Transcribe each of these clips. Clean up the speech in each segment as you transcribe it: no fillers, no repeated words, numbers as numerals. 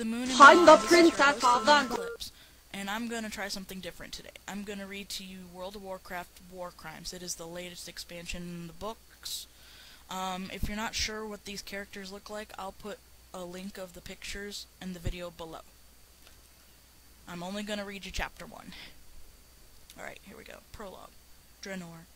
the moon and I'm the beyond, this is your princess host, of Luna the... Eclipse, and I'm gonna try something different today. I'm gonna read to you World of Warcraft War Crimes. It is the latest expansion in the books. If you're not sure what these characters look like, I'll put a link of the pictures in the video below. I'm only gonna read you chapter 1. Alright, here we go. Prologue. Draenor.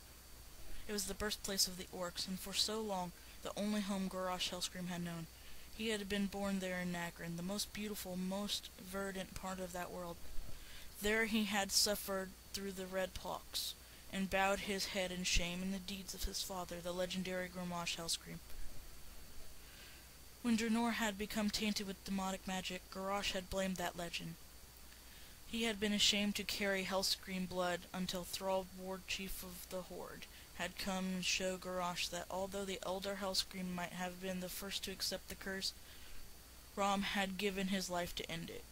It was the birthplace of the orcs, and for so long, the only home Garrosh Hellscream had known. He had been born there in Nagrin, the most beautiful, most verdant part of that world. There he had suffered through the red pox, and bowed his head in shame in the deeds of his father, the legendary Garrosh Hellscream. When Draenor had become tainted with demonic magic, Garrosh had blamed that legend. He had been ashamed to carry Hellscream blood until Thrall, ward chief of the Horde, had come and show Garrosh that although the elder Hellscream might have been the first to accept the curse, Rom had given his life to end it.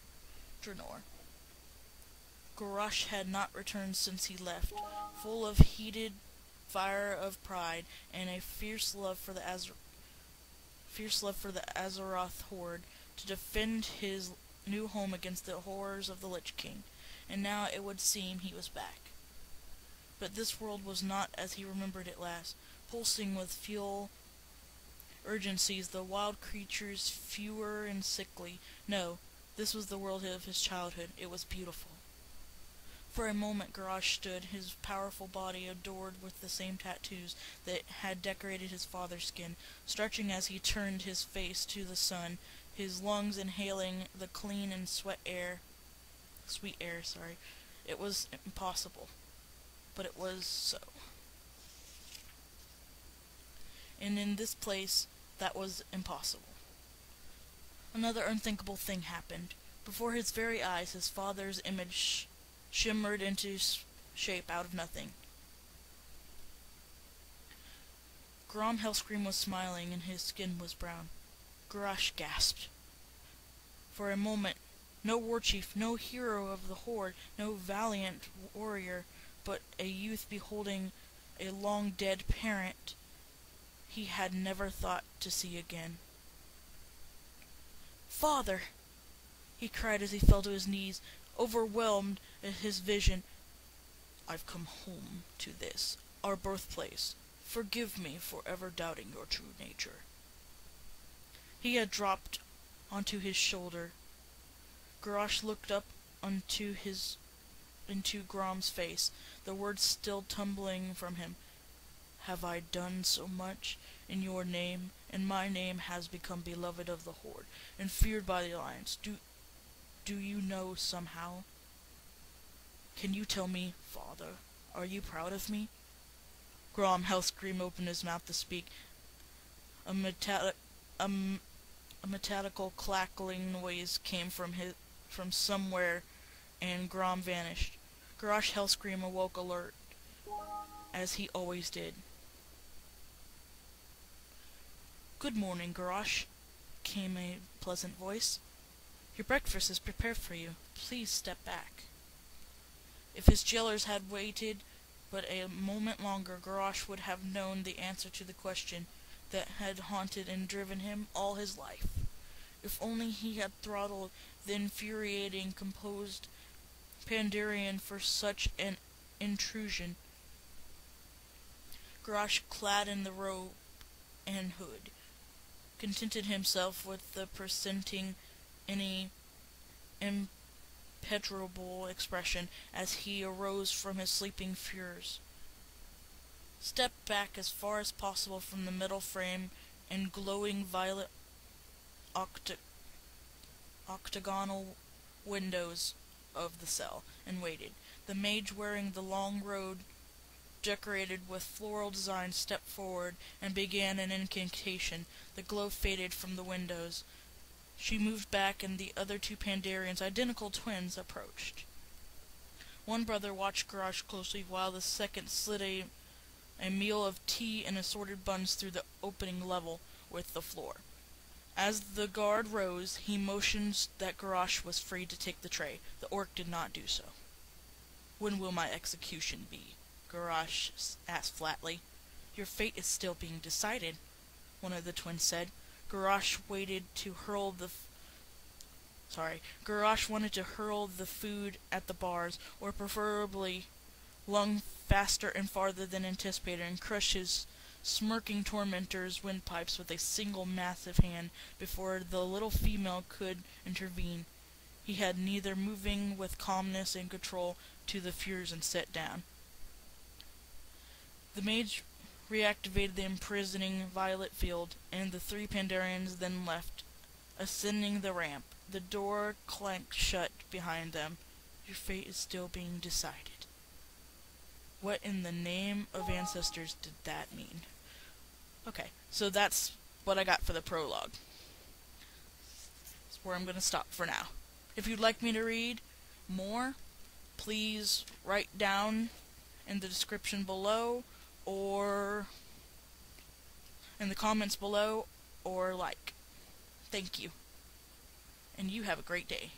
Draenor. Garrosh had not returned since he left, full of heated fire of pride and a fierce love for the Azeroth Horde to defend his new home against the horrors of the Lich King, and now it would seem he was back. But this world was not as he remembered it last, pulsing with fuel urgencies, the wild creatures fewer and sickly. No, this was the world of his childhood. It was beautiful. For a moment Garrosh stood, his powerful body adorned with the same tattoos that had decorated his father's skin, stretching as he turned his face to the sun, his lungs inhaling the clean and sweet air. It was impossible, but it was so. And in this place, that was impossible. Another unthinkable thing happened. Before his very eyes, his father's image shimmered into shape out of nothing. Garrosh Hellscream was smiling, and his skin was brown. Garrosh gasped. For a moment, no war chief, no hero of the Horde, no valiant warrior, but a youth beholding a long-dead parent he had never thought to see again. "Father!" he cried as he fell to his knees, overwhelmed at his vision. "I've come home to this, our birthplace. Forgive me for ever doubting your true nature." He had dropped onto his shoulder. Garrosh looked up into Grom's face, the words still tumbling from him. "Have I done so much in your name, and my name has become beloved of the Horde, and feared by the Alliance? Do you know somehow? Can you tell me, Father, are you proud of me?" Garrosh Hellscream opened his mouth to speak. A metallical clackling noise came from somewhere, and Grom vanished. Garrosh Hellscream awoke alert, as he always did. "Good morning, Garrosh," came a pleasant voice. "Your breakfast is prepared for you. Please step back." If his jailers had waited but a moment longer, Garrosh would have known the answer to the question that had haunted and driven him all his life. If only he had throttled the infuriating, composed Pandarian for such an intrusion. Garrosh, clad in the robe and hood, contented himself with the presenting any impenetrable expression as he arose from his sleeping fears, stepped back as far as possible from the metal frame and glowing violet octagonal windows of the cell, and waited. The mage wearing the long robe decorated with floral designs stepped forward and began an incantation. The glow faded from the windows. She moved back, and the other two Pandarians, identical twins, approached. One brother watched Garrosh closely, while the second slid a meal of tea and assorted buns through the opening level with the floor. As the guard rose, he motioned that Garrosh was free to take the tray. The orc did not do so. "When will my execution be?" Garrosh asked flatly. "Your fate is still being decided," one of the twins said. Garrosh waited to hurl the Garrosh wanted to hurl the food at the bars, or preferably lung faster and farther than anticipated, and crush his smirking tormentor's windpipes with a single massive hand before the little female could intervene. He had neither moving with calmness and control to the fuse and sat down. The mage reactivated the imprisoning violet field, and the three Pandarians then left, ascending the ramp. The door clanked shut behind them. Your fate is still being decided. What in the name of ancestors did that mean? Okay, so that's what I got for the prologue. That's where I'm going to stop for now. If you'd like me to read more, please write down in the description below, or in the comments below, or like. Thank you. And you have a great day.